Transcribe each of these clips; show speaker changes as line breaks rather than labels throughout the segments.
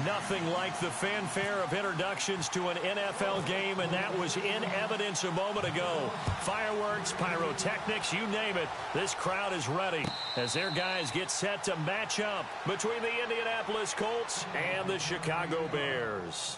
Nothing like the fanfare of introductions to an NFL game, and that was in evidence a moment ago. Fireworks, pyrotechnics, you name it. This crowd is ready as their guys get set to match up between the Indianapolis Colts and the Chicago Bears.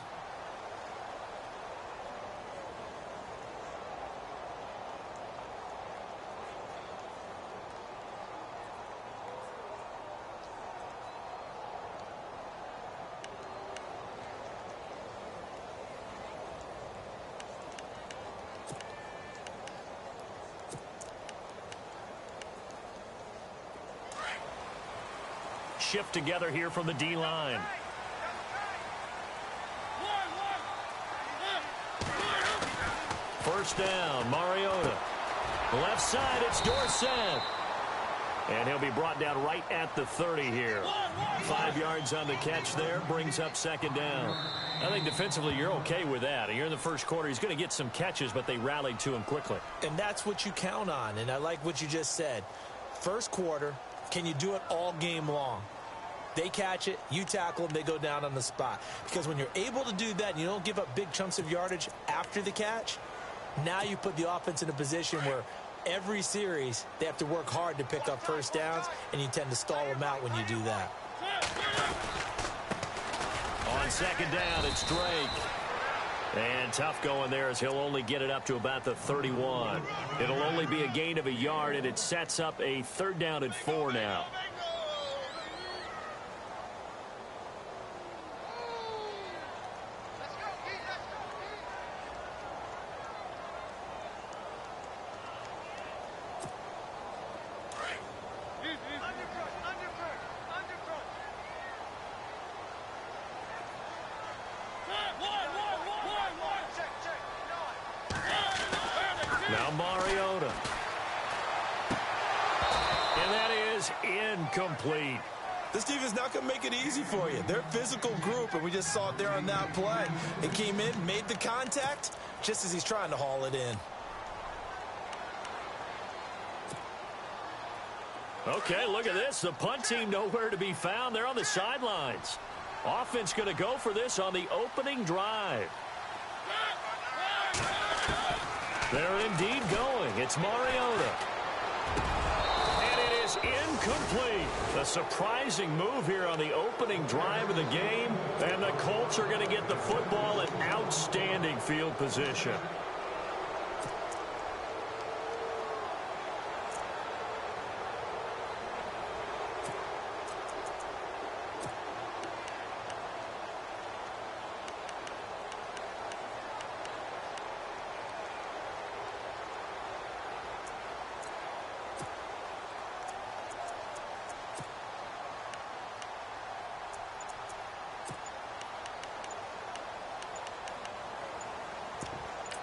Shift together here from the D-line. First down, Mariota. Left side, it's Dorsett. And he'll be brought down right at the 30 here. 5 yards on the catch there, brings up second down. I think defensively you're okay with that. You're in the first quarter. He's going to get some catches, but they rallied to him quickly.
And that's what you count on, and I like what you just said. First quarter, can you do it all game long? They catch it, you tackle them, they go down on the spot. Because when you're able to do that and you don't give up big chunks of yardage after the catch, now you put the offense in a position where every series they have to work hard to pick up first downs, and you tend to stall them out when you do that.
On second down, it's Drake. And tough going there as he'll only get it up to about the 31. It'll only be a gain of a yard, and it sets up a third down and 4 now. Now Mariota. And that is incomplete.
This defense not going to make it easy for you. They're a physical group, and we just saw it there on that play. It came in, made the contact, just as he's trying to haul it in.
Okay, look at this. The punt team nowhere to be found. They're on the sidelines. Offense going to go for this on the opening drive. They're indeed going. It's Mariota. And it is incomplete. A surprising move here on the opening drive of the game. And the Colts are going to get the football in outstanding field position.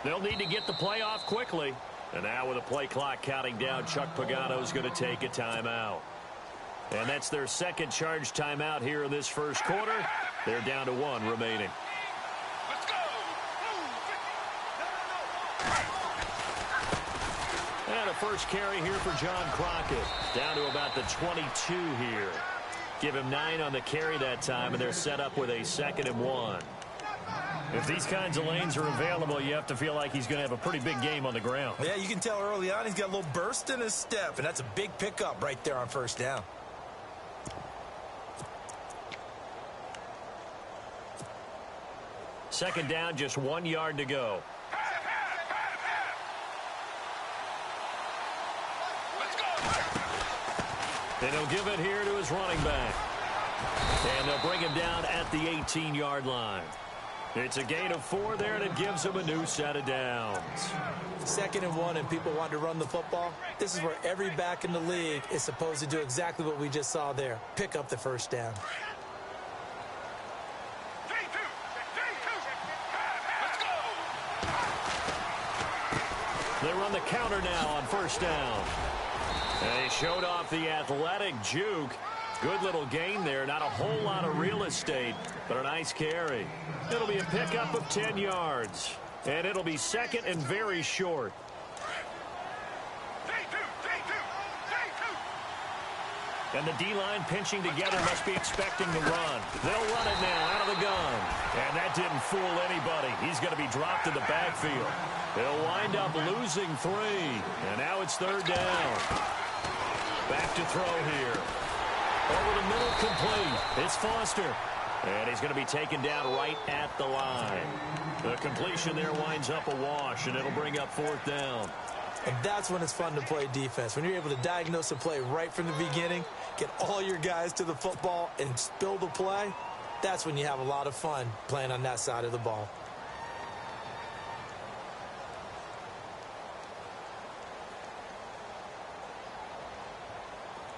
They'll need to get the play off quickly. And now with the play clock counting down, Chuck Pagano's going to take a timeout. And that's their second charge timeout here in this first quarter. They're down to 1 remaining.
Let's go.
And a first carry here for John Crockett. Down to about the 22 here. Give him 9 on the carry that time, and they're set up with a 2nd and 1. If these kinds of lanes are available, you have to feel like he's going to have a pretty big game on the ground.
Yeah, you can tell early on he's got a little burst in his step, and that's a big pickup right there on first down.
Second down, just 1 yard to go. And he'll give it here to his running back. And they'll bring him down at the 18-yard line. It's a gain of 4 there, and it gives him a new set of downs.
2nd and 1, and people want to run the football. This is where every back in the league is supposed to do exactly what we just saw there. Pick up the first down.
They run the counter now on first down. And he showed off the athletic juke. Good little gain there. Not a whole lot of real estate, but a nice carry. It'll be a pickup of 10 yards. And it'll be 2nd and very short. And the D-line pinching together, must be expecting the run. They'll run it now out of That didn't fool anybody. He's going to be dropped in the backfield. They'll wind up losing 3. And now it's 3rd down. Back to throw here. Over the middle, complete. It's Foster. And he's going to be taken down right at the line. The completion there winds up a wash, and it'll bring up 4th down.
And that's when it's fun to play defense. When you're able to diagnose a play right from the beginning, get all your guys to the football, and spill the play, that's when you have a lot of fun playing on that side of the ball.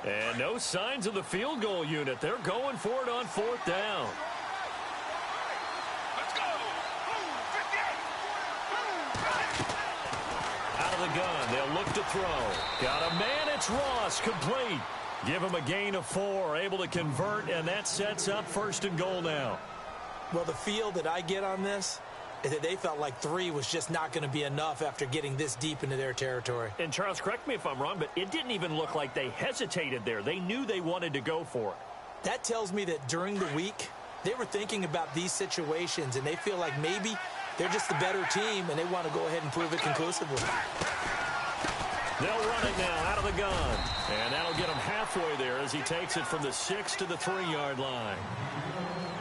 And no signs of the field goal unit. They're going for it on 4th down.
Let's go.
Out of the gun, they'll look to throw. Got a man, it's Ross, complete. Give him a gain of 4, able to convert, and that sets up 1st and goal now.
Well, the feel that I get on this is that they felt like 3 was just not going to be enough after getting this deep into their territory.
And Charles, correct me if I'm wrong, but it didn't even look like they hesitated there. They knew they wanted to go for it.
That tells me that during the week, they were thinking about these situations, and they feel like maybe they're just the better team, and they want to go ahead and prove it conclusively.
They'll run it now out of the gun. And that'll get him halfway there as he takes it from the 6 to the 3-yard line.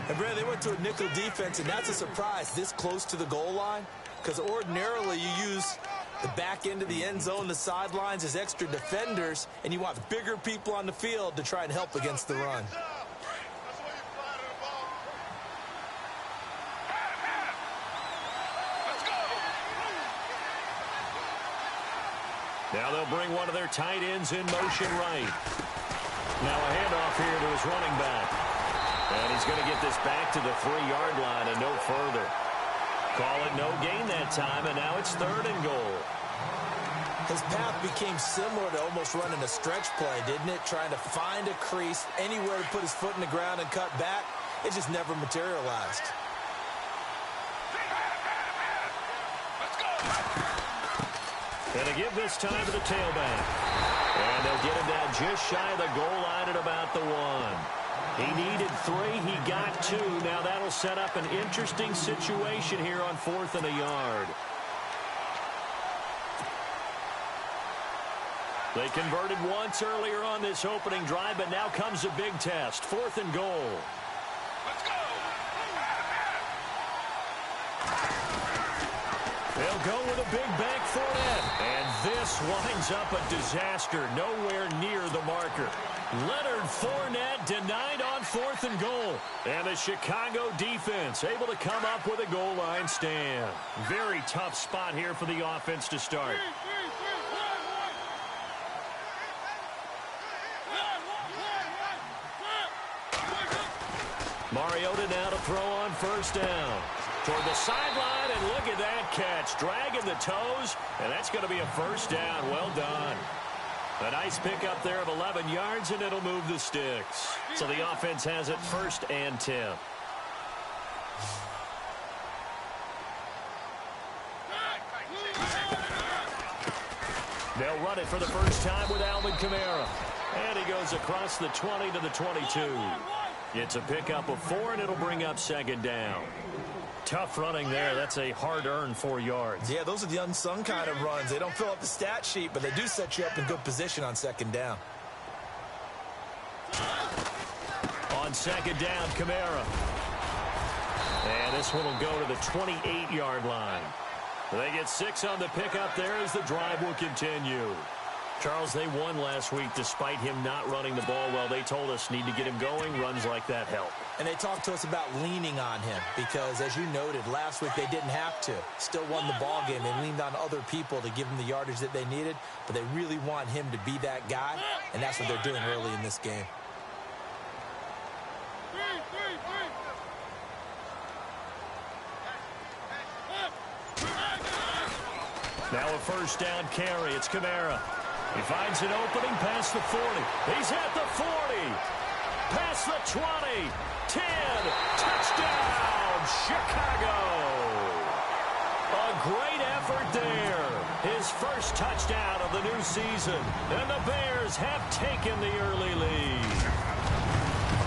And, Brad, they went to a nickel defense, and that's a surprise this close to the goal line, because ordinarily you use the back end of the end zone, the sidelines as extra defenders, and you want bigger people on the field to try and help against the run.
Now they'll bring one of their tight ends in motion right. Now a handoff here to his running back. And he's going to get this back to the 3-yard line and no further. Call it no gain that time, and now it's 3rd and goal.
His path became similar to almost running a stretch play, didn't it? Trying to find a crease, anywhere to put his foot in the ground and cut back. It just never materialized.
And a give this time to the tailback. And they'll get him down just shy of the goal line at about the 1. He needed 3. He got 2. Now that'll set up an interesting situation here on 4th and a yard. They converted once earlier on this opening drive, but now comes a big test. 4th and goal.
Let's go.
They'll go with a big bank Fournette. And this winds up a disaster. Nowhere near the marker. Leonard Fournette denied on 4th and goal. And the Chicago defense able to come up with a goal line stand. Very tough spot here for the offense to start. Mariota now to throw on 1st down. Toward the sideline, and look at that catch. Dragging the toes, and that's going to be a 1st down. Well done. A nice pickup there of 11 yards, and it'll move the sticks. So the offense has it 1st and 10. They'll run it for the first time with Alvin Kamara. And he goes across the 20 to the 22. It's a pickup of 4, and it'll bring up 2nd down. Tough running there. That's a hard-earned 4 yards.
Yeah, those are the unsung kind of runs. They don't fill up the stat sheet, but they do set you up in good position on 2nd down.
On 2nd down, Kamara. And this one will go to the 28-yard line. They get 6 on the pickup there as the drive will continue. Charles, they won last week despite him not running the ball well. They told us need to get him going. Runs like that help.
And they talked to us about leaning on him because, as you noted, last week they didn't have to. Still won the ball game. They leaned on other people to give them the yardage that they needed, but they really want him to be that guy, and that's what they're doing early in this game.
Now a 1st down carry. It's Kamara. He finds an opening past the 40. He's at the 40. Past the 20. 10. Touchdown, Chicago. A great effort there. His first touchdown of the new season. And the Bears have taken the early lead.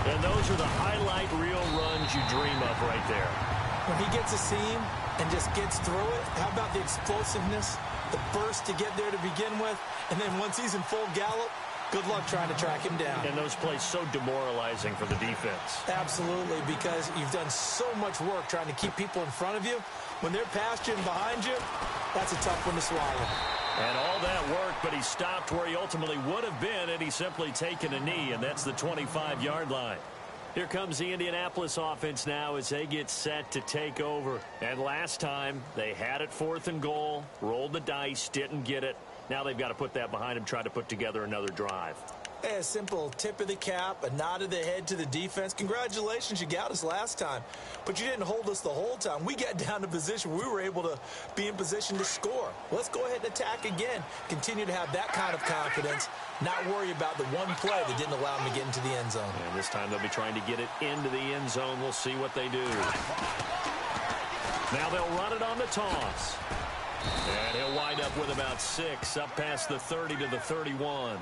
And those are the highlight reel runs you dream of right there.
When he gets a seam and just gets through it, how about the explosiveness, the burst to get there to begin with, and then once he's in full gallop, good luck trying to track him down.
And those plays so demoralizing for the defense.
Absolutely, because you've done so much work trying to keep people in front of you. When they're past you and behind you, that's a tough one to swallow.
And all that work, but he stopped where he ultimately would have been, and he's simply taken a knee, and that's the 25-yard line. Here comes the Indianapolis offense now as they get set to take over. And last time, they had it 4th and goal, rolled the dice, didn't get it. Now they've got to put that behind them, try to put together another drive.
A simple tip of the cap, a nod of the head to the defense. Congratulations, you got us last time. But you didn't hold us the whole time. We got down to position where we were able to be in position to score. Let's go ahead and attack again. Continue to have that kind of confidence. Not worry about the one play that didn't allow them to get into the end zone.
And this time they'll be trying to get it into the end zone. We'll see what they do. Now they'll run it on the toss. And he'll wind up with about 6 up past the 30 to the 31.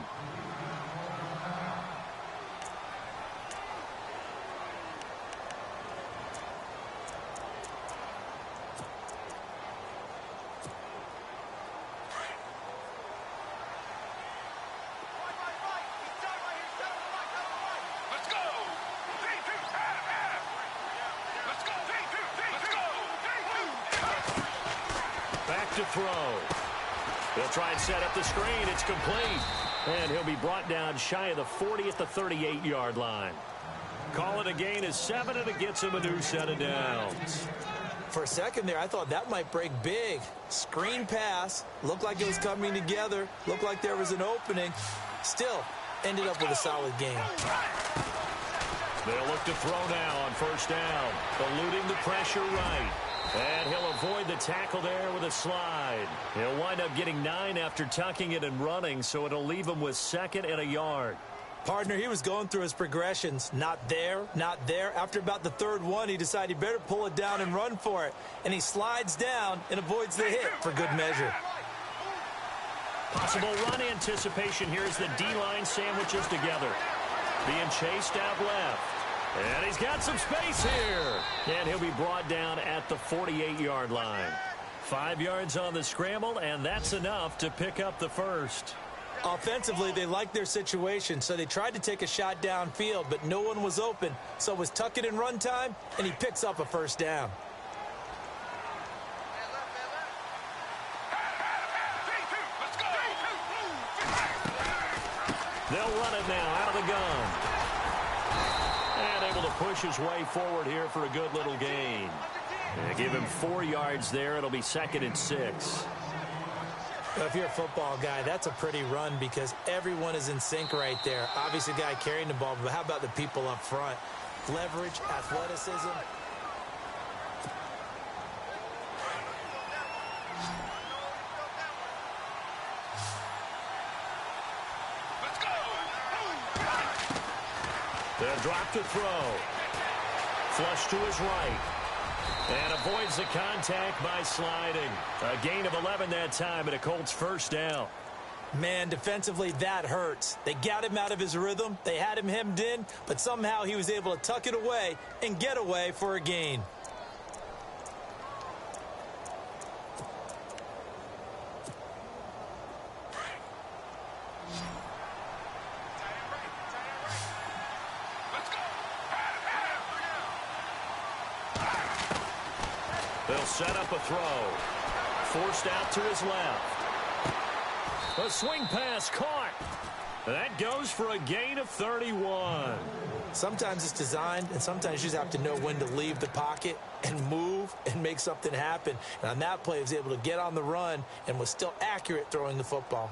To throw. They'll try and set up the screen. It's complete. And he'll be brought down shy of the 40 at the 38-yard line. Call it a gain of 7, and it gets him a new set of downs.
For a second there, I thought that might break big. Screen pass. Looked like it was coming together. Looked like there was an opening. Still, ended up with a solid game.
They'll look to throw now on 1st down. Eluding the pressure right. And he'll avoid the tackle there with a slide. He'll wind up getting 9 after tucking it and running, so it'll leave him with 2nd and a yard.
Partner, he was going through his progressions. Not there, not there. After about the 3rd one, he decided he better pull it down and run for it. And he slides down and avoids the hit for good measure.
Possible run anticipation here as the D-line sandwiches together. Being chased out left. And he's got some space here. And he'll be brought down at the 48-yard line. 5 yards on the scramble, and that's enough to pick up the first.
Offensively, they liked their situation, so they tried to take a shot downfield, but no one was open. So it was tuck it and run time, and he picks up a 1st down.
They'll run it now out of the gun. And able to push his way forward here for a good little gain. And give him 4 yards there. It'll be 2nd and 6.
Well, if you're a football guy, that's a pretty run because everyone is in sync right there. Obviously, the guy carrying the ball, but how about the people up front? Leverage, athleticism.
They'll drop to throw. Flush to his right. And avoids the contact by sliding. A gain of 11 that time, and a Colts 1st down.
Man, defensively, that hurts. They got him out of his rhythm. They had him hemmed in, but somehow he was able to tuck it away and get away for a gain.
They'll set up a throw. Forced out to his left. A swing pass caught. That goes for a gain of 31.
Sometimes it's designed, and sometimes you just have to know when to leave the pocket and move and make something happen. And on that play, he was able to get on the run and was still accurate throwing the football.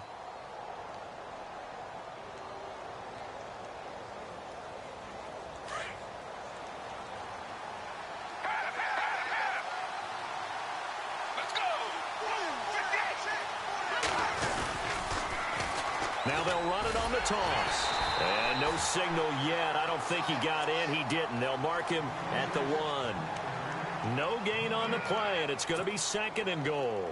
Now they'll run it on the toss. And no signal yet. I don't think he got in. He didn't. They'll mark him at the 1. No gain on the play, and it's going to be 2nd and goal.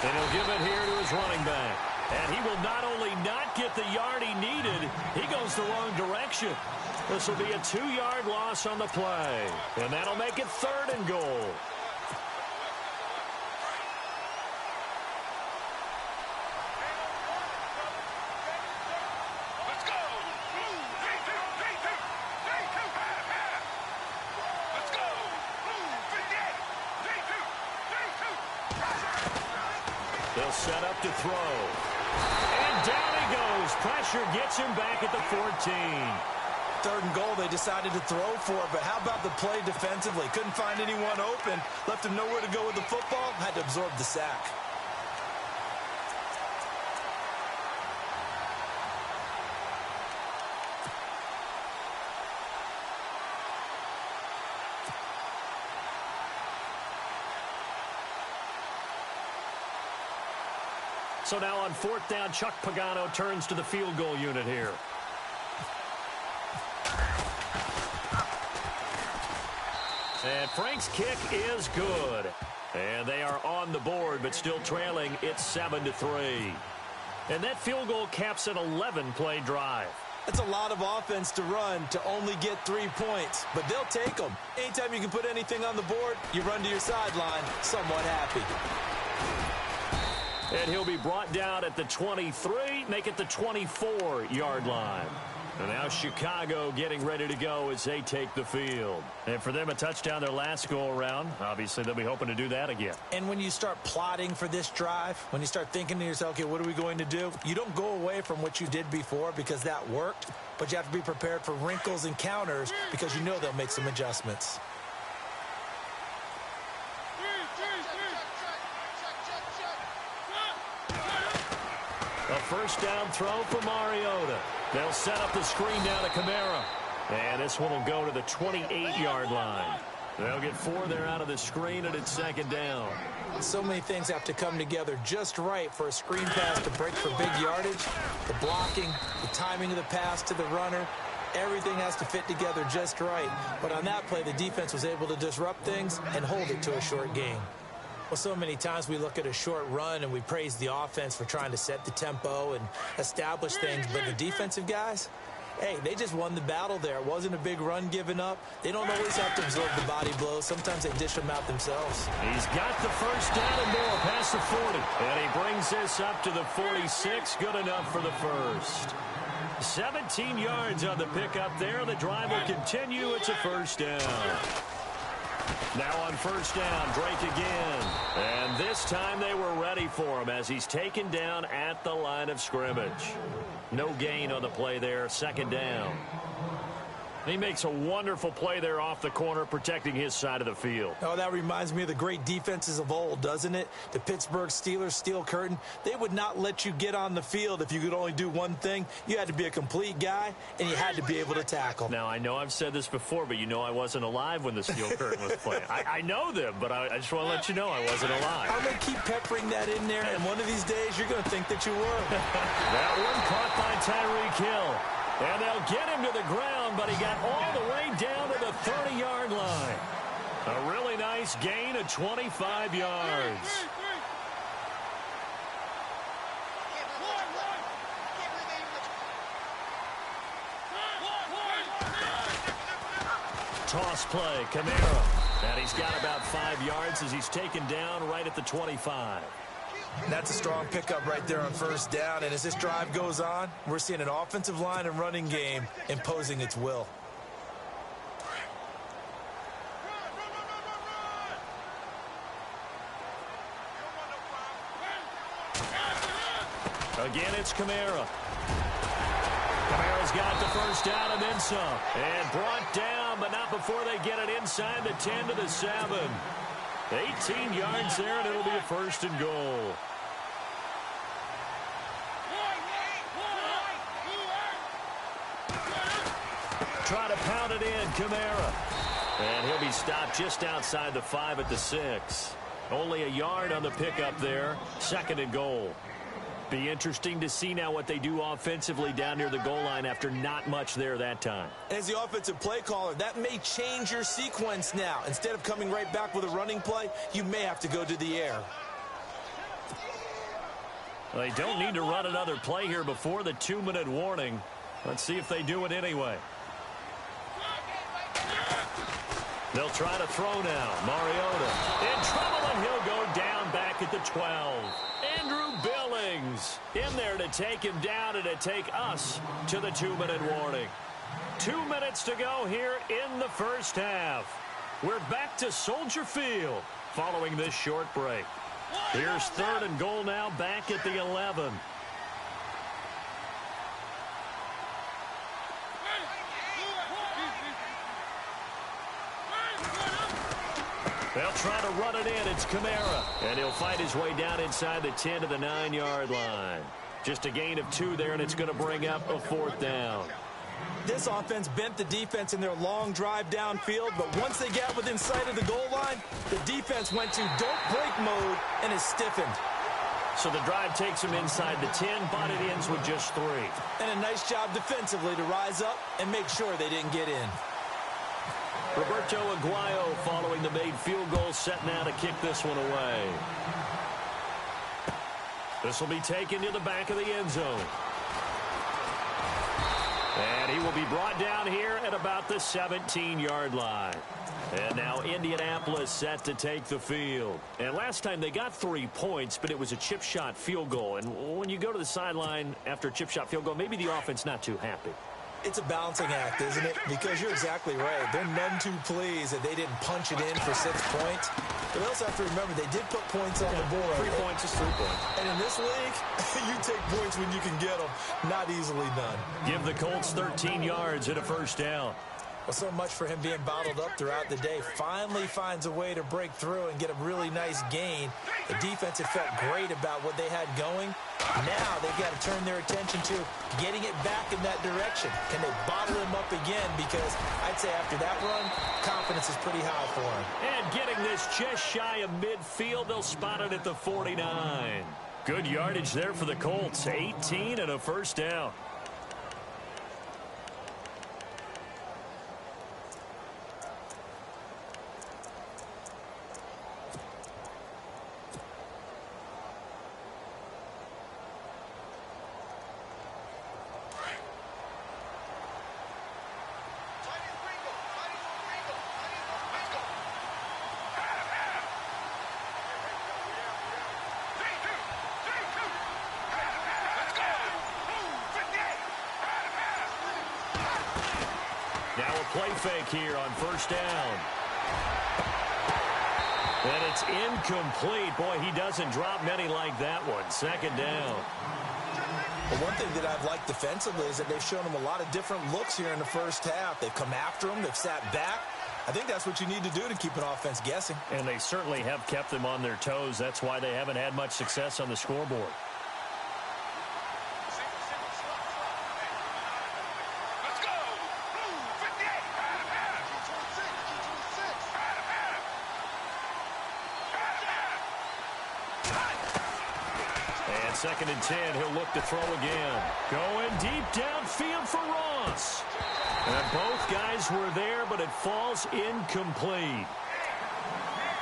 And he'll give it here to his running back. And he will not only not get the yard he needed, he goes the wrong direction. This will be a 2-yard loss on the play. And that'll make it 3rd and goal. They'll set up to throw. And down he goes. Pressure gets him back at the 14.
3rd and goal, they decided to throw for it, but how about the play defensively? Couldn't find anyone open, left him nowhere to go with the football, had to absorb the sack.
So now on 4th down, Chuck Pagano turns to the field goal unit here. And Frank's kick is good. And they are on the board, but still trailing. It's 7-3. And that field goal caps an 11-play drive.
That's a lot of offense to run to only get 3 points, but they'll take them. Anytime you can put anything on the board, you run to your sideline, somewhat happy.
And he'll be brought down at the 23, make it the 24-yard line. And now Chicago getting ready to go as they take the field. And for them, a touchdown their last go-around. Obviously, they'll be hoping to do that again.
And when you start plotting for this drive, when you start thinking to yourself, okay, what are we going to do? You don't go away from what you did before because that worked, but you have to be prepared for wrinkles and counters because you know they'll make some adjustments.
A 1st down throw for Mariota. They'll set up the screen down to Kamara. And this one will go to the 28-yard line. They'll get 4 there out of the screen, and it's 2nd down.
So many things have to come together just right for a screen pass to break for big yardage. The blocking, the timing of the pass to the runner, everything has to fit together just right. But on that play, the defense was able to disrupt things and hold it to a short gain. Well, so many times we look at a short run and we praise the offense for trying to set the tempo and establish things, but the defensive guys, hey, they just won the battle there. It wasn't a big run given up. They don't always have to absorb the body blows. Sometimes they dish them out themselves.
He's got the 1st down and more past the 40. And he brings this up to the 46. Good enough for the 1st. 17 yards on the pickup there. The drive will continue. It's a 1st down. Now on 1st down, Drake again. And this time they were ready for him as he's taken down at the line of scrimmage. No gain on the play there, 2nd down. He makes a wonderful play there off the corner, protecting his side of the field.
Oh, that reminds me of the great defenses of old, doesn't it? The Pittsburgh Steelers, Steel Curtain. They would not let you get on the field if you could only do one thing. You had to be a complete guy, and you had to be able to tackle.
Now, I know I've said this before, but you know I wasn't alive when the Steel Curtain was playing. I know them, but I just want to let you know I wasn't alive.
I'm going to keep peppering that in there, and one of these days you're going to think that you were.
That one caught by Tyreek Hill. And they'll get him to the ground, but he got all the way down to the 30-yard line. A really nice gain of 25 yards. Toss play, Kamara. And he's got about 5 yards as he's taken down right at the 25.
That's a strong pickup right there on 1st down. And as this drive goes on, we're seeing an offensive line and running game imposing its will.
Again, it's Kamara. Kamara's got the 1st down and then some. And brought down, but not before they get it inside the 10 to the 7. 18 yards there, and it'll be a 1st and goal. Try to pound it in, Kamara. And he'll be stopped just outside the 5 at the 6. Only a yard on the pickup there. 2nd and goal. Be interesting to see now what they do offensively down near the goal line after not much there that time.
As the offensive play caller, that may change your sequence now. Instead of coming right back with a running play, you may have to go to the air.
They don't need to run another play here before the 2-minute warning. Let's see if they do it anyway. They'll try to throw now. Mariota in trouble, and he'll go down back at the 12. Andrew Billings in there to take him down and to take us to the 2-minute warning. 2 minutes to go here in the first half. We're back to Soldier Field following this short break. Here's 3rd and goal now, back at the 11. They'll try to run it in. It's Kamara. And he'll fight his way down inside the 10 to the 9-yard line. Just a gain of 2 there, and it's going to bring up a 4th down.
This offense bent the defense in their long drive downfield, but once they got within sight of the goal line, the defense went to don't break mode and is stiffened.
So the drive takes them inside the 10, but it ends with just 3.
And a nice job defensively to rise up and make sure they didn't get in.
Roberto Aguayo following the made field goal, set now to kick this one away. This will be taken to the back of the end zone. And he will be brought down here at about the 17-yard line. And now Indianapolis set to take the field. And last time they got 3 points, but it was a chip shot field goal. And when you go to the sideline after a chip shot field goal, maybe the offense not too happy.
It's a balancing act, isn't it? Because you're exactly right. They're none too pleased that they didn't punch it in for 6 points. But they also have to remember they did put points on the board.
3 points is 3 points.
And in this league, you take points when you can get them. Not easily done.
Give the Colts 13 yards and a 1st down.
Well, so much for him being bottled up throughout the day. Finally finds a way to break through and get a really nice gain. The defense had felt great about what they had going. Now they've got to turn their attention to getting it back in that direction. Can they bottle him up again? Because I'd say after that run, confidence is pretty high for him.
And getting this just shy of midfield, they'll spot it at the 49. Good yardage there for the Colts. 18 and a 1st down. Now a play fake here on 1st down. And it's incomplete. Boy, he doesn't drop many like that one. 2nd down.
Well, one thing that I've liked defensively is that they've shown them a lot of different looks here in the first half. They've come after them. They've sat back. I think that's what you need to do to keep an offense guessing.
And they certainly have kept them on their toes. That's why they haven't had much success on the scoreboard. And 2nd and 10, he'll look to throw again. Going deep downfield for Ross. And both guys were there, but it falls incomplete.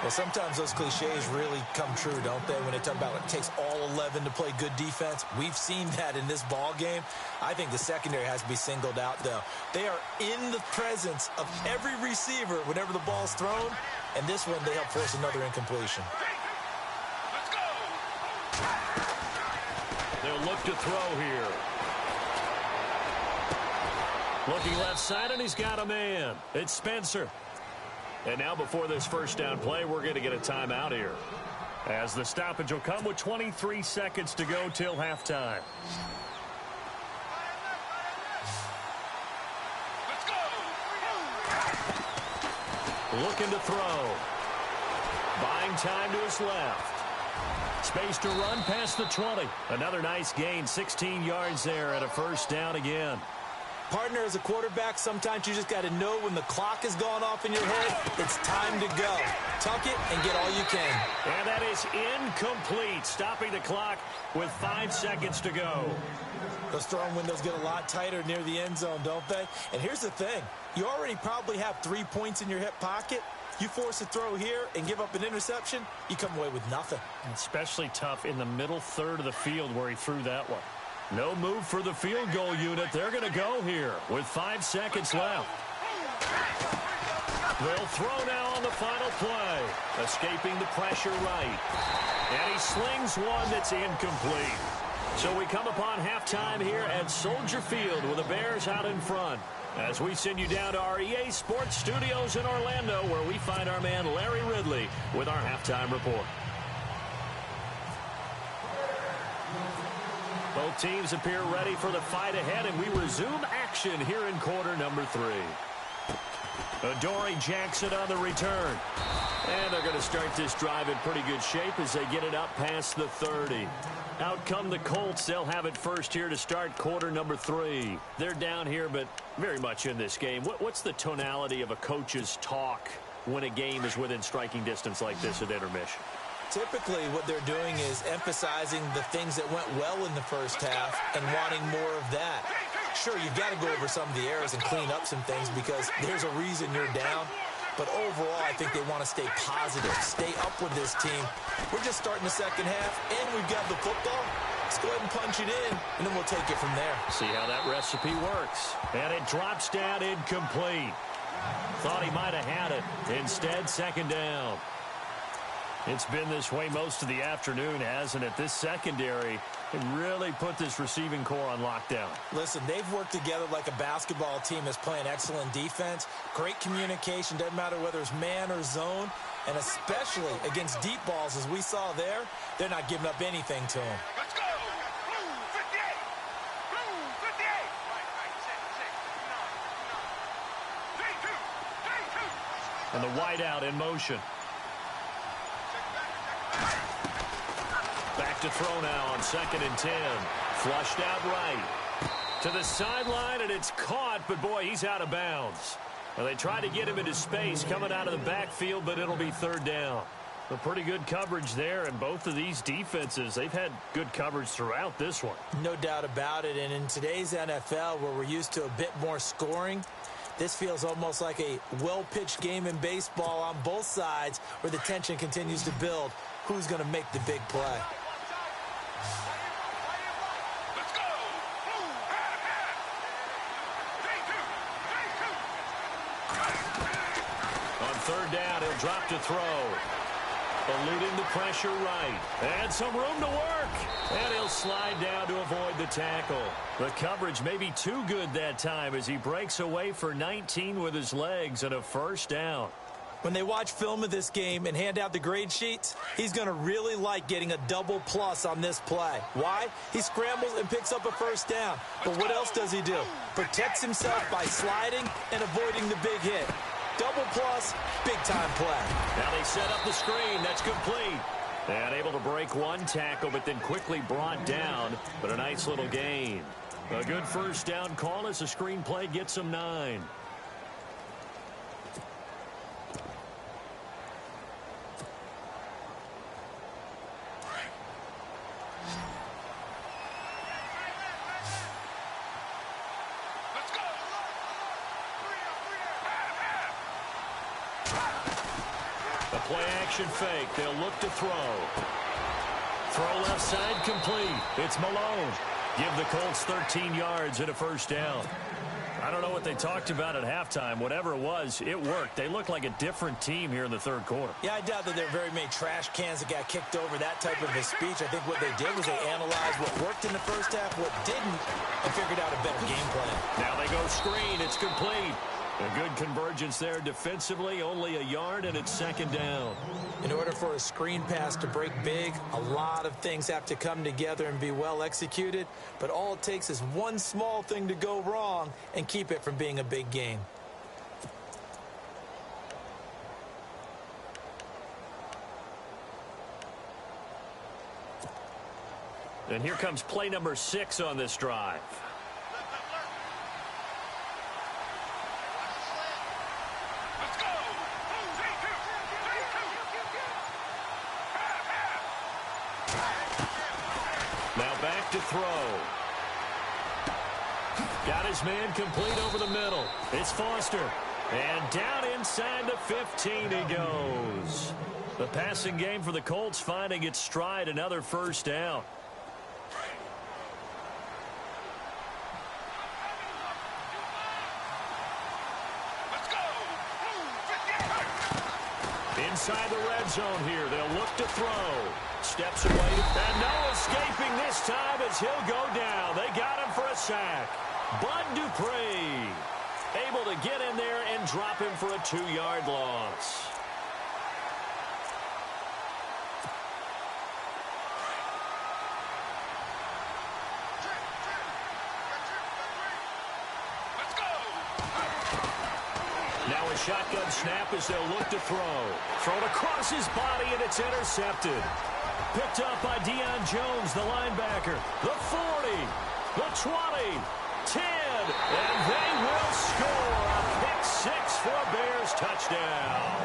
Well, sometimes those cliches really come true, don't they? When they talk about it takes all 11 to play good defense. We've seen that in this ball game. I think the secondary has to be singled out, though. They are in the presence of every receiver whenever the ball's thrown. And this one, they help force another incompletion.
They'll look to throw here. Looking left side, and he's got a man. It's Spencer. And now before this 1st down play, we're going to get a timeout here, as the stoppage will come with 23 seconds to go till halftime. Looking to throw. Buying time to his left. Space to run past the 20. Another nice gain, 16 yards there, and a 1st down again.
Partner, as a quarterback, sometimes you just got to know when the clock has gone off in your head, it's time to go. Tuck it and get all you can.
And that is incomplete, stopping the clock with 5 seconds to go.
Those throwing windows get a lot tighter near the end zone, don't they? And here's the thing. You already probably have 3 points in your hip pocket. You force a throw here and give up an interception, you come away with nothing.
Especially tough in the middle third of the field where he threw that one. No move for the field goal unit. They're going to go here with 5 seconds left. They'll throw now on the final play. Escaping the pressure right. And he slings one that's incomplete. So we come upon halftime here at Soldier Field with the Bears out in front. As we send you down to our EA Sports Studios in Orlando, where we find our man Larry Ridley with our halftime report. Both teams appear ready for the fight ahead, and we resume action here in quarter number 3. Adoree Jackson on the return. And they're going to start this drive in pretty good shape as they get it up past the 30. Out come the Colts. They'll have it first here to start quarter number 3. They're down here, but very much in this game. What's the tonality of a coach's talk when a game is within striking distance like this at intermission?
Typically, what they're doing is emphasizing the things that went well in the first half and wanting more of that. Sure, you've got to go over some of the errors and clean up some things because there's a reason you're down. But overall, I think they want to stay positive, stay up with this team. We're just starting the second half, and we've got the football. Let's go ahead and punch it in, and then we'll take it from there.
See how that recipe works. And it drops down incomplete. Thought he might have had it. Instead, second down. It's been this way most of the afternoon, hasn't it? This secondary can really put this receiving core on lockdown.
Listen, they've worked together like a basketball team that's playing excellent defense. Great communication, doesn't matter whether it's man or zone. And especially against deep balls, as we saw there, they're not giving up anything to them.
Let's go! Blue 58! Blue 58!
And the wideout in motion. Back to throw now on 2nd and 10. Flushed out right. To the sideline, and it's caught, but boy, he's out of bounds. Well, they try to get him into space coming out of the backfield, but it'll be 3rd down. A pretty good coverage there, and both of these defenses, they've had good coverage throughout this one.
No doubt about it, and in today's NFL, where we're used to a bit more scoring, this feels almost like a well-pitched game in baseball on both sides where the tension continues to build. Who's going to make the big play?
Let's go! Blue,
On 3rd down, he'll drop to throw. Eluding the pressure right. And some room to work. And he'll slide down to avoid the tackle. The coverage may be too good that time as he breaks away for 19 with his legs and a 1st down.
When they watch film of this game and hand out the grade sheets, he's going to really like getting a double plus on this play. Why? He scrambles and picks up a 1st down. But what else does he do? Protects himself by sliding and avoiding the big hit. Double plus, big-time play.
Now they set up the screen. That's complete. And able to break one tackle, but then quickly brought down. But a nice little gain. A good 1st down call as the screen play gets him 9. Play-action fake. They'll look to throw. Throw left side complete. It's Malone. Give the Colts 13 yards and a 1st down. I don't know what they talked about at halftime. Whatever it was, it worked. They look like a different team here in the 3rd quarter.
Yeah, I doubt that there are very many trash cans that got kicked over, that type of a speech. I think what they did was they analyzed what worked in the first half, what didn't, and figured out a better game plan.
Now they go screen. It's complete. A good convergence there defensively, only a yard, and it's 2nd down.
In order for a screen pass to break big, a lot of things have to come together and be well executed, but all it takes is one small thing to go wrong and keep it from being a big game.
And here comes play number 6 on this drive. Now back to throw. Got his man complete over the middle. It's Foster. And down inside the 15 he goes. The passing game for the Colts finding its stride, another first down.
Let's go.
Inside the red zone here, they'll look to throw. Steps away, and no escaping this time as he'll go down. They got him for a sack. Bud Dupree able to get in there and drop him for a 2-yard loss. Now a shotgun snap as they'll look to throw. Thrown across his body, and it's intercepted. Picked up by Deion Jones, the linebacker. The 40, the 20, 10, and they will score a pick-6 for a Bears touchdown.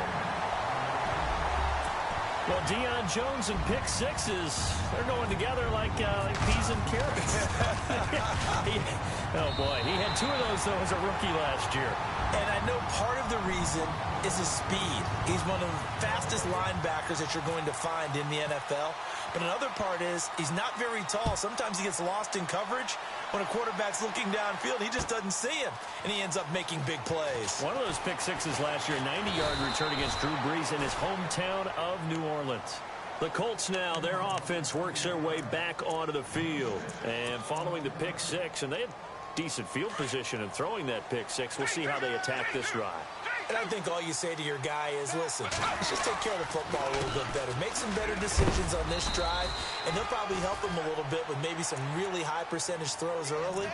Well, Deion Jones and pick-6s, they're going together like peas and carrots. Oh, boy, he had 2 of those, though, as a rookie last year.
And I know part of the reason is his speed. He's one of the fastest linebackers that you're going to find in the NFL. But another part is he's not very tall. Sometimes he gets lost in coverage. When a quarterback's looking downfield, he just doesn't see him, and he ends up making big plays.
One of those pick-6s last year, 90-yard return against Drew Brees in his hometown of New Orleans. The Colts now, their offense works their way back onto the field. And following the pick-6, and they had decent field position in throwing that pick-6. We'll see how they attack this drive.
And I think all you say to your guy is, listen, let's just take care of the football a little bit better. Make some better decisions on this drive, and they'll probably help him a little bit with maybe some really high percentage throws early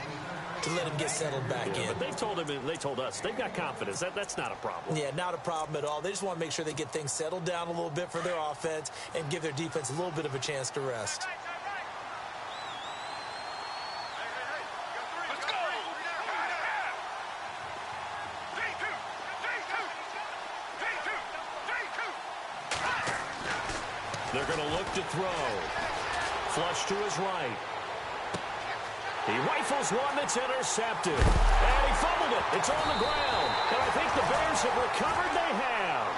to let him get settled back in.
But they told him, they told us, they've got confidence. That's not a problem.
Yeah, not a problem at all. They just want to make sure they get things settled down a little bit for their offense and give their defense a little bit of a chance to rest.
They're going to look to throw. Flush to his right. He rifles one that's intercepted. And he fumbled it. It's on the ground. And I think the Bears have recovered. They have.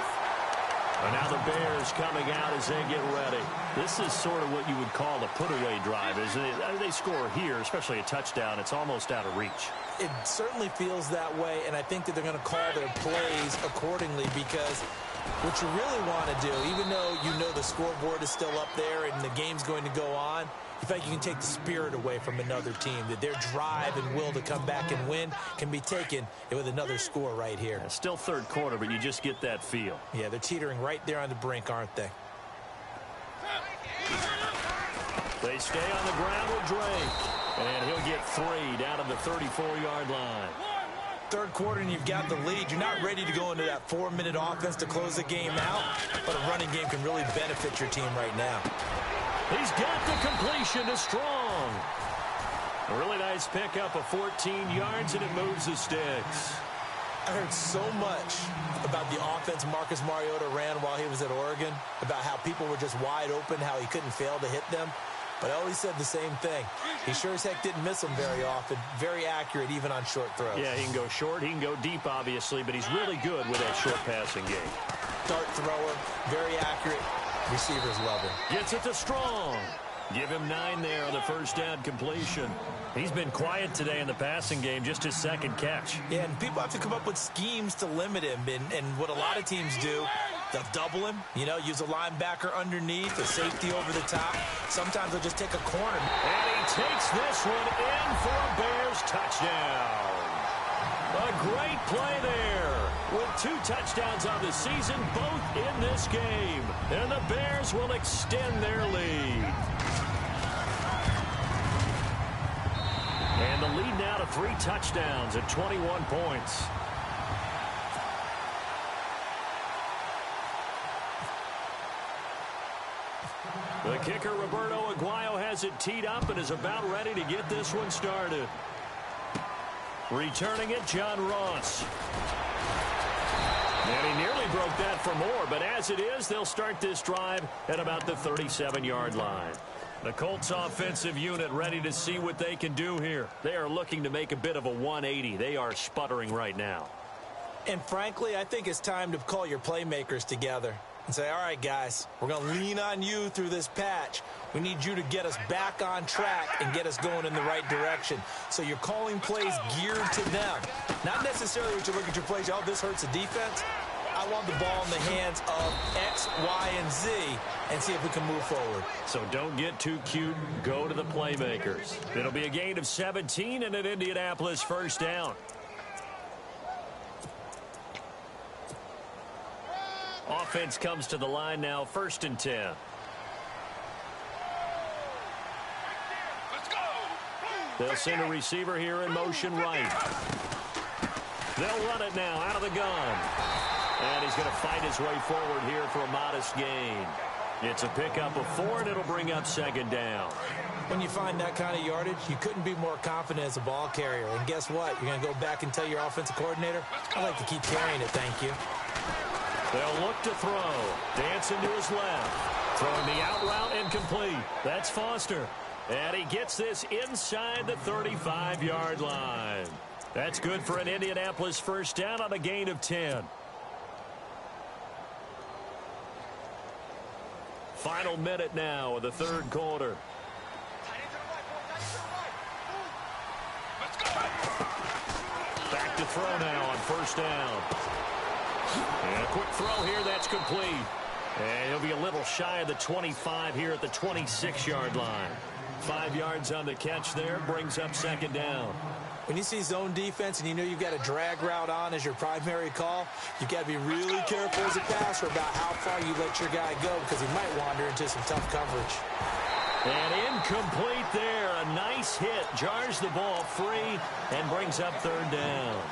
And now the Bears coming out as they get ready. This is sort of what you would call a put-away drive, isn't it? They score here, especially a touchdown. It's almost out of reach.
It certainly feels that way, and I think that they're going to call their plays accordingly because what you really want to do, even though you know the scoreboard is still up there and the game's going to go on, you feel like you can take the spirit away from another team, that their drive and will to come back and win can be taken with another score right here.
It's still third quarter, but you just get that feel.
Yeah, they're teetering right there on the brink, aren't they?
They stay on the ground with Drake. And he'll get 3 down at the 34-yard line.
Third quarter and you've got the lead. You're not ready to go into that 4-minute offense to close the game out, but a running game can really benefit your team right now.
He's got the completion to Strong. A really nice pickup of 14 yards, and it moves the sticks.
I heard so much about the offense Marcus Mariota ran while he was at Oregon, about how people were just wide open, how he couldn't fail to hit them. But I always said the same thing. He sure as heck didn't miss them very often. Very accurate, even on short throws.
Yeah, he can go short. He can go deep, obviously, but he's really good with that short passing game.
Dart thrower, very accurate. Receivers love him.
Gets it to Strong. Give him 9 there on the first down completion. He's been quiet today in the passing game, just his second catch.
Yeah, and people have to come up with schemes to limit him. And what a lot of teams do, they'll double him, use a linebacker underneath, a safety over the top. Sometimes they'll just take a corner.
And he takes this one in for a Bears touchdown. A great play there with 2 touchdowns on the season, both in this game. And the Bears will extend their lead. And the lead now to 3 touchdowns at 21 points. The kicker, Roberto Aguayo, has it teed up and is about ready to get this one started. Returning it, John Ross. And he nearly broke that for more, but as it is, they'll start this drive at about the 37-yard line. The Colts offensive unit ready to see what they can do here. They are looking to make a bit of a 180. They are sputtering right now.
And frankly, I think it's time to call your playmakers together and say, all right, guys, we're going to lean on you through this patch. We need you to get us back on track and get us going in the right direction. So you're calling plays geared to them. Not necessarily what you look at your plays, oh, this hurts the defense. I want the ball in the hands of X, Y, and Z and see if we can move forward.
So don't get too cute. Go to the playmakers. It'll be a gain of 17 and an Indianapolis first down. Offense comes to the line now, 1st and 10.
Let's go.
They'll send a receiver here in motion right. They'll run it now out of the gun. And he's going to fight his way forward here for a modest gain. It's a pickup of 4, and it'll bring up 2nd down.
When you find that kind of yardage, you couldn't be more confident as a ball carrier. And guess what? You're going to go back and tell your offensive coordinator, I'd like to keep carrying it, thank you.
They'll look to throw. Dancing to his left. Throwing the out route incomplete. That's Foster. And he gets this inside the 35-yard line. That's good for an Indianapolis first down on a gain of 10. Final minute now of the 3rd quarter. Back to throw now on 1st down. And a quick throw here, that's complete. And he'll be a little shy of the 25 here at the 26-yard line. 5 yards on the catch there, brings up 2nd down.
When you see zone defense and you know you've got a drag route on as your primary call, you've got to be really careful as a passer about how far you let your guy go because he might wander into some tough coverage.
And incomplete there. A nice hit. Jars the ball free and brings up 3rd down.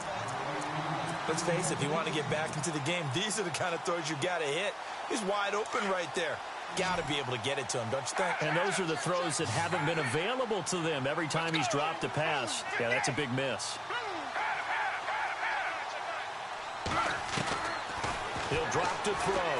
Let's face it, if you want to get back into the game, these are the kind of throws you got to hit. He's wide open right there. Got to be able to get it to him, don't you think?
And those are the throws that haven't been available to them every time he's dropped a pass. Yeah, that's a big miss. He'll drop to throw.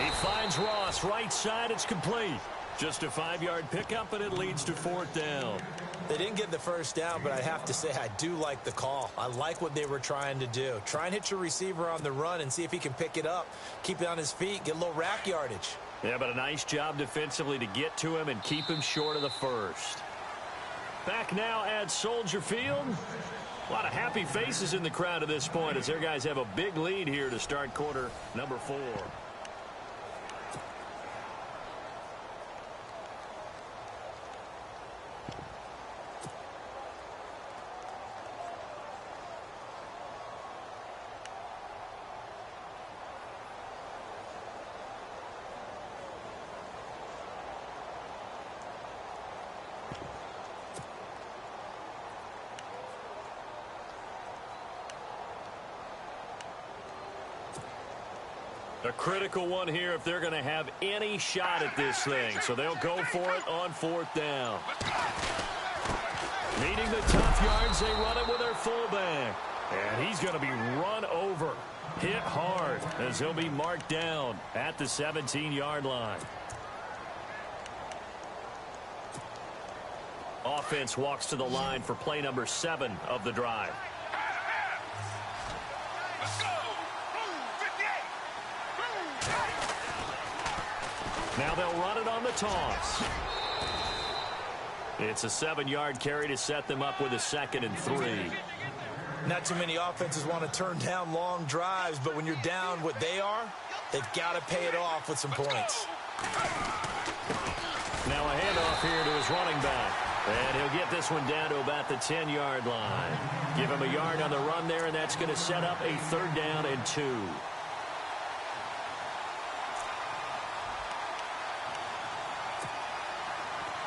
He finds Ross right side. It's complete. Just a 5-yard pickup, and it leads to 4th down.
They didn't get the first down, but I have to say I do like the call. I like what they were trying to do. Try and hit your receiver on the run and see if he can pick it up. Keep it on his feet, get a little rack yardage.
Yeah, but a nice job defensively to get to him and keep him short of the first. Back now at Soldier Field. A lot of happy faces in the crowd at this point as their guys have a big lead here to start quarter number 4. A critical one here if they're going to have any shot at this thing. So they'll go for it on 4th down. Needing the tough yards, they run it with their fullback. And he's going to be run over. Hit hard as he'll be marked down at the 17-yard line. Offense walks to the line for play number 7 of the drive. Now they'll run it on the toss. It's a 7-yard carry to set them up with a 2nd and 3.
Not too many offenses want to turn down long drives, but when you're down what they are, they've got to pay it off with some points.
Now a handoff here to his running back. And he'll get this one down to about the 10-yard line. Give him a yard on the run there, and that's going to set up a 3rd down and 2.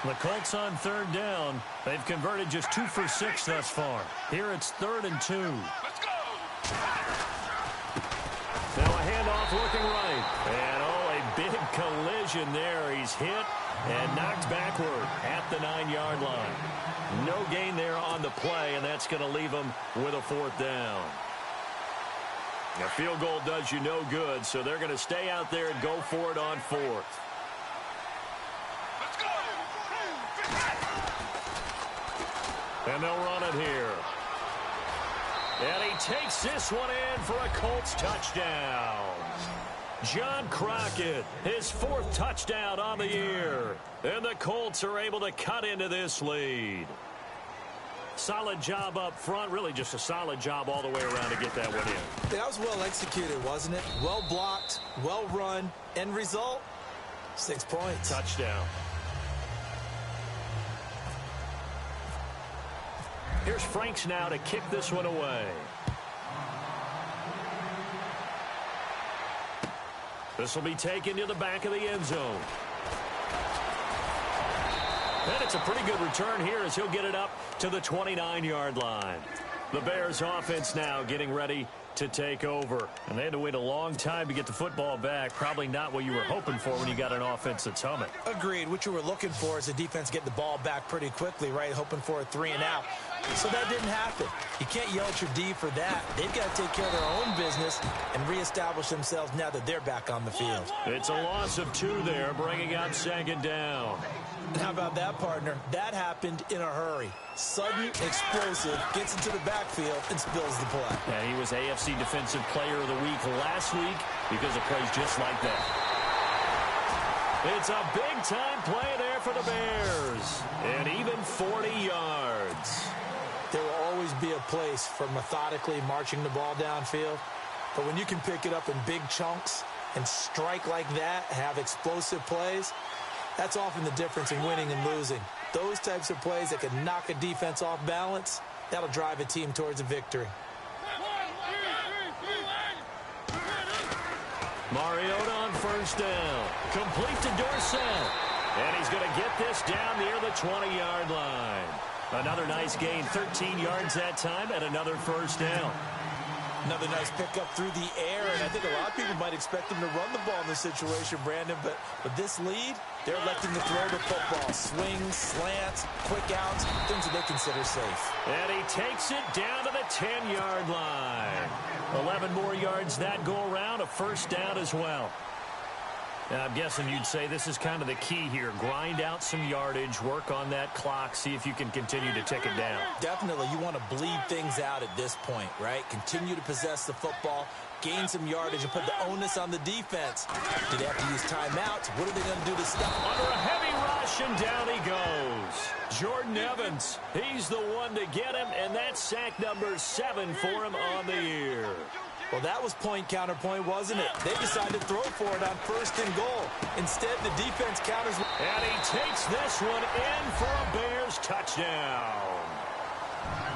The Colts on 3rd down. They've converted just 2 for 6 thus far. Here it's 3rd and 2.
Let's go.
Now a handoff looking right. And oh, a big collision there. He's hit and knocked backward at the 9-yard line. No gain there on the play, and that's going to leave him with a 4th down. A field goal does you no good, so they're going to stay out there and go for it on 4th. And they'll run it here. And he takes this one in for a Colts touchdown. John Crockett, his 4th touchdown on the year. And the Colts are able to cut into this lead. Solid job up front. Really just a solid job all the way around to get that one in.
That was well executed, wasn't it? Well blocked, well run. End result, 6 points.
Touchdown. Here's Franks now to kick this one away. This will be taken to the back of the end zone. And it's a pretty good return here as he'll get it up to the 29-yard line. The Bears offense now getting ready to take over. And they had to wait a long time to get the football back. Probably not what you were hoping for when you got an offense that's humming.
Agreed. What you were looking for is the defense getting the ball back pretty quickly, right? Hoping for a 3 and out. So that didn't happen. You can't yell at your D for that. They've got to take care of their own business and reestablish themselves now that they're back on the field.
It's a loss of 2 there, bringing up 2nd down.
And how about that, partner? That happened in a hurry. Sudden, explosive, gets into the backfield and spills the play.
And he was AFC Defensive Player of the Week last week because of plays just like that. It's a big-time play there for the Bears. And even 40 yards.
There will always be a place for methodically marching the ball downfield. But when you can pick it up in big chunks and strike like that, have explosive plays, that's often the difference in winning and losing. Those types of plays that can knock a defense off balance, that'll drive a team towards a victory.
Mariota on 1st down. Complete to Dorsett. And he's going to get this down near the 20-yard line. Another nice gain, 13 yards that time, and another 1st down.
Another nice pickup through the air, and I think a lot of people might expect him to run the ball in this situation, Brandon, but with this lead, they're electing to throw the football. Swings, slants, quick outs, things that they consider safe.
And he takes it down to the 10-yard line. 11 more yards that go around, a 1st down as well. Now, I'm guessing you'd say this is kind of the key here. Grind out some yardage, work on that clock, see if you can continue to tick it down.
Definitely. You want to bleed things out at this point, right? Continue to possess the football, gain some yardage, and put the onus on the defense. Do they have to use timeouts? What are they going to do to stop?
Under a heavy rush, and down he goes. Jordan Evans, he's the one to get him, and that's sack number 7 for him on the year.
Well, that was point counterpoint, wasn't it? They decided to throw for it on 1st and goal. Instead, the defense counters.
And he takes this one in for a Bears touchdown.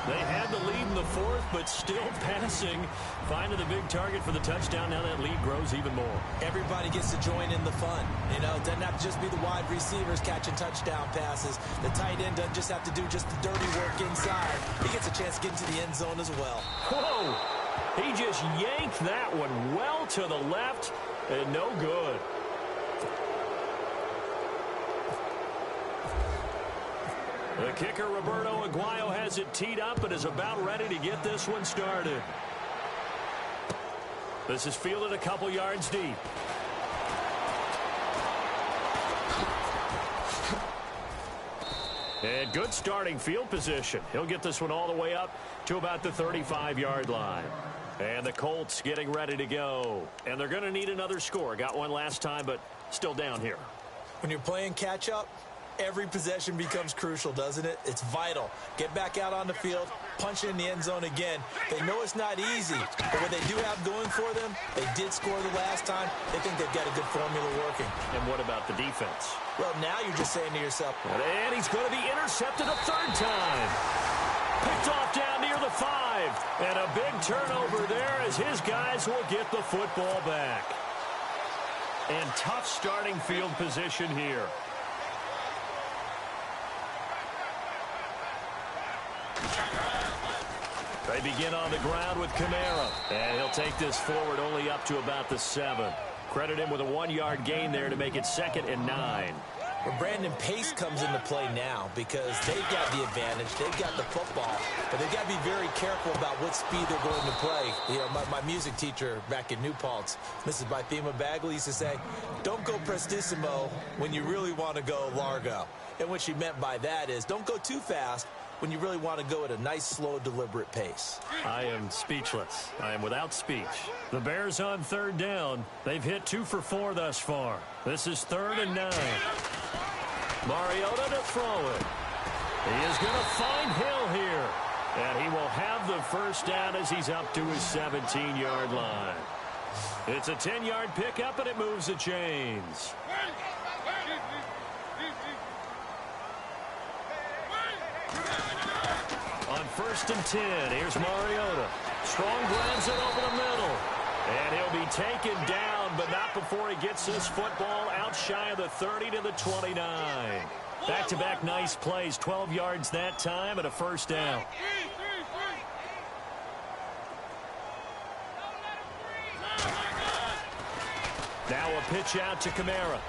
They had the lead in the 4th, but still passing. Finding the big target for the touchdown. Now that lead grows even more.
Everybody gets to join in the fun. You know, it doesn't have to just be the wide receivers catching touchdown passes. The tight end doesn't just have to do just the dirty work inside. He gets a chance to get into the end zone as well.
Whoa! He just yanked that one well to the left, and no good. The kicker, Roberto Aguayo, has it teed up and is about ready to get this one started. This is fielded a couple yards deep. And good starting field position. He'll get this one all the way up to about the 35-yard line. And the Colts getting ready to go. And they're going to need another score. Got one last time, but still down here.
When you're playing catch-up, every possession becomes crucial, doesn't it? It's vital. Get back out on the field, punch it in the end zone again. They know it's not easy, but what they do have going for them, they did score the last time. They think they've got a good formula working.
And what about the defense?
Well, now you're just saying to yourself,
and he's going to be intercepted a 3rd time. Picked off down near the 5. And a big turnover there as his guys will get the football back. And tough starting field position here. They begin on the ground with Kamara. And he'll take this forward only up to about the 7. Credit him with a 1-yard gain there to make it 2nd and 9.
Well, Brandon, pace comes into play now because they've got the advantage. They've got the football, but they've got to be very careful about what speed they're going to play. You know, my music teacher back in New Paltz, Mrs. Bythema Bagley, used to say, don't go prestissimo when you really want to go largo. And what she meant by that is don't go too fast when you really want to go at a nice, slow, deliberate pace.
I am speechless. I am without speech. The Bears on third down. They've hit 2 for 4 thus far. This is 3rd and 9. Mariota to throw it. He is going to find Hill here. And he will have the first down as he's up to his 17-yard line. It's a 10-yard pickup, and it moves the chains. On 1st and 10, here's Mariota. Strong grabs it over the middle. And he'll be taken down, but not before he gets this football out shy of the 30 to the 29. Back-to-back nice plays, 12 yards that time, and a first down. Now a pitch out to Kamara.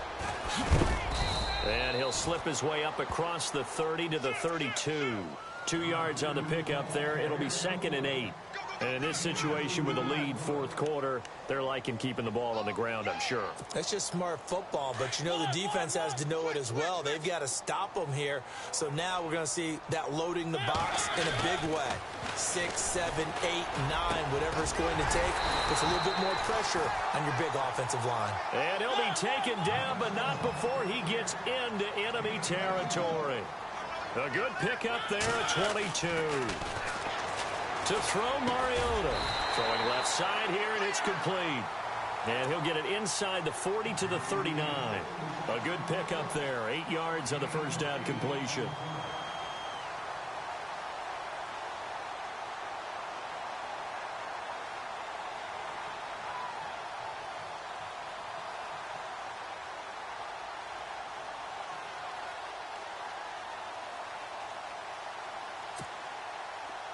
And he'll slip his way up across the 30 to the 32. 2 yards on the pickup there. It'll be 2nd and 8. And in this situation with a lead, 4th quarter, they're liking keeping the ball on the ground, I'm sure.
That's just smart football, but you know the defense has to know it as well. They've got to stop them here. So now we're going to see that loading the box in a big way. 6, 7, 8, 9, whatever it's going to take. Puts a little bit more pressure on your big offensive line.
And he'll be taken down, but not before he gets into enemy territory. A good pickup there at 22. To throw Mariota. Throwing left side here, and it's complete. And he'll get it inside the 40 to the 39. A good pickup there. 8 yards on the first down completion.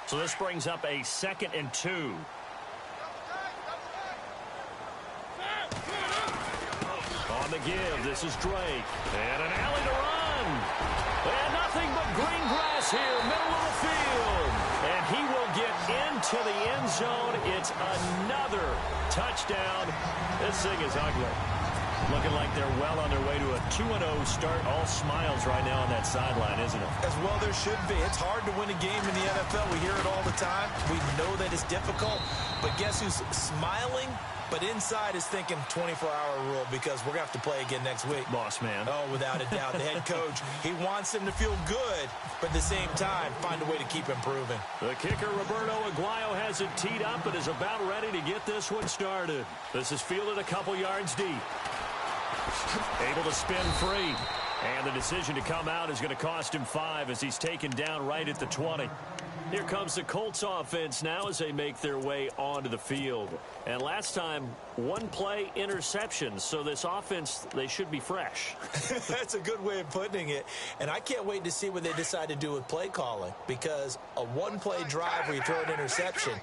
So this brings up a 2nd and 2. On the give, this is Drake. And an alley to run. And nothing but green grass here, middle of the field. And he will get into the end zone. It's another touchdown. This thing is ugly. Looking like they're well on their way to a 2-0 start. All smiles right now on that sideline, isn't it?
As well there should be. It's hard to win a game in the NFL. We hear it all the time. We know that it's difficult. But guess who's smiling? But inside is thinking 24-hour rule because we're going to have to play again next week.
Boss man.
Oh, without a doubt. The head coach, he wants them to feel good, but at the same time, find a way to keep improving.
The kicker, Roberto Aguayo, has it teed up and is about ready to get this one started. This is fielded a couple yards deep. Able to spin free. And the decision to come out is going to cost him 5 as he's taken down right at the 20. Here comes the Colts offense now as they make their way onto the field. And last time, 1 play interception. So this offense, they should be fresh.
That's a good way of putting it. And I can't wait to see what they decide to do with play calling. Because a 1-play drive where you throw an interception,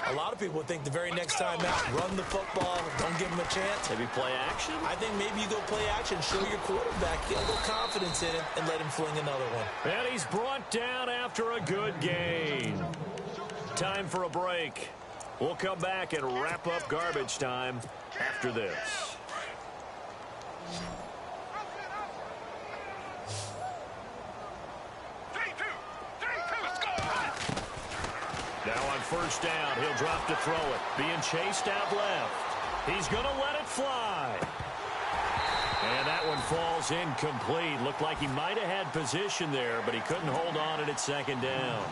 a lot of people would think the very next time out, run the football, don't give them a chance.
Maybe play action?
I think maybe you go play action, show your quarterback, get a little confidence in it, and let him fling another one.
And he's brought down after a good game. Time for a break. We'll come back and wrap up garbage time after this. Now on first down, he'll drop to throw it. Being chased out left. He's going to let it fly. And that one falls incomplete. Looked like he might have had position there, but he couldn't hold on at 2nd down.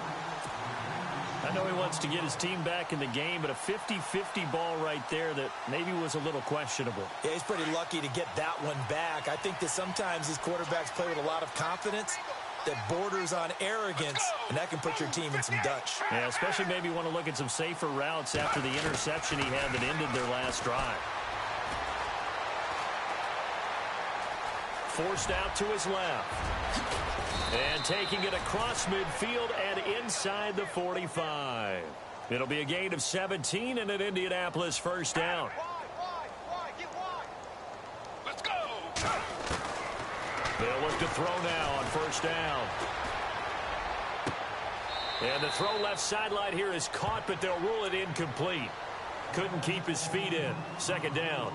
I know he wants to get his team back in the game, but a 50-50 ball right there that maybe was a little questionable.
Yeah, he's pretty lucky to get that one back. I think that sometimes these quarterbacks play with a lot of confidence that borders on arrogance, and that can put your team in some Dutch.
Yeah, especially maybe want to look at some safer routes after the interception he had that ended their last drive. Forced out to his left. And taking it across midfield and inside the 45. It'll be a gain of 17 and an Indianapolis first down.
Let's go.
They'll look to throw now on first down. And the throw left sideline here is caught, but they'll rule it incomplete. Couldn't keep his feet in. 2nd down.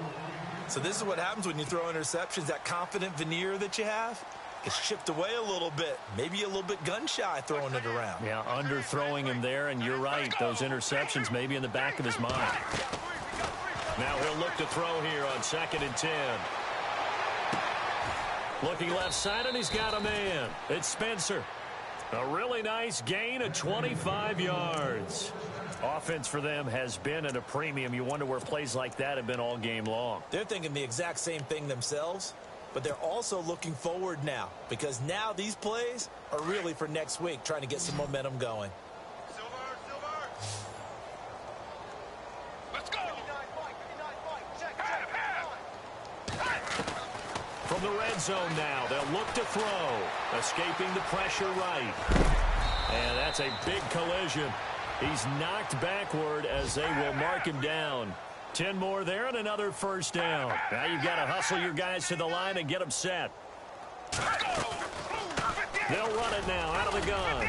So this is what happens when you throw interceptions, that confident veneer that you have. It's chipped away a little bit. Maybe a little bit gun-shy throwing it around.
Yeah, underthrowing him there, and you're right. Those interceptions may be in the back of his mind. Now he'll look to throw here on 2nd and 10. Looking left side, and he's got a man. It's Spencer. A really nice gain of 25 yards. Offense for them has been at a premium. You wonder where plays like that have been all game long.
They're thinking the exact same thing themselves, but they're also looking forward now because now these plays are really for next week, trying to get some momentum going.
Let's go.
From the red zone now, they'll look to throw. Escaping the pressure right. And that's a big collision. He's knocked backward as they will mark him down. 10 more there and another first down. Now you've got to hustle your guys to the line and get them set. They'll run it now out of the gun.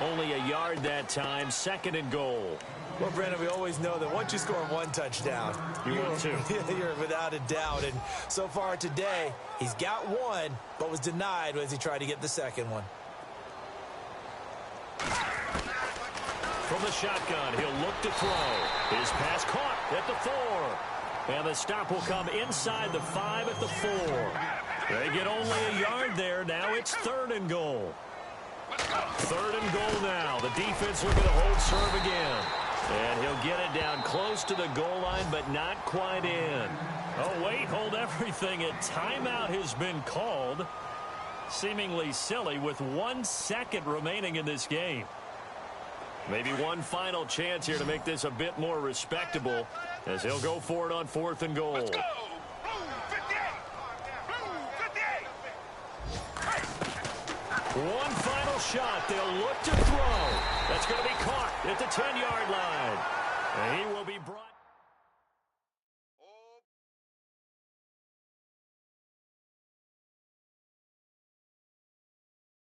Only a yard that time, 2nd and goal.
Well, Brandon, we always know that once you score 1 touchdown, you're without a doubt. And so far today, he's got 1, but was denied as he tried to get the 2nd one.
From the shotgun, he'll look to throw. His pass caught at the 4. And the stop will come inside the 5 at the 4. They get only a yard there. Now it's 3rd and goal. 3rd and goal now. The defense looking to hold serve again. And he'll get it down close to the goal line, but not quite in. Oh, wait, hold everything. A timeout has been called. Seemingly silly with 1 second remaining in this game. Maybe one final chance here to make this a bit more respectable as he'll go for it on 4th and goal.
Let's go. 58.
One final shot. They'll look to throw. That's going to be caught at the 10-yard line. And he will be brought.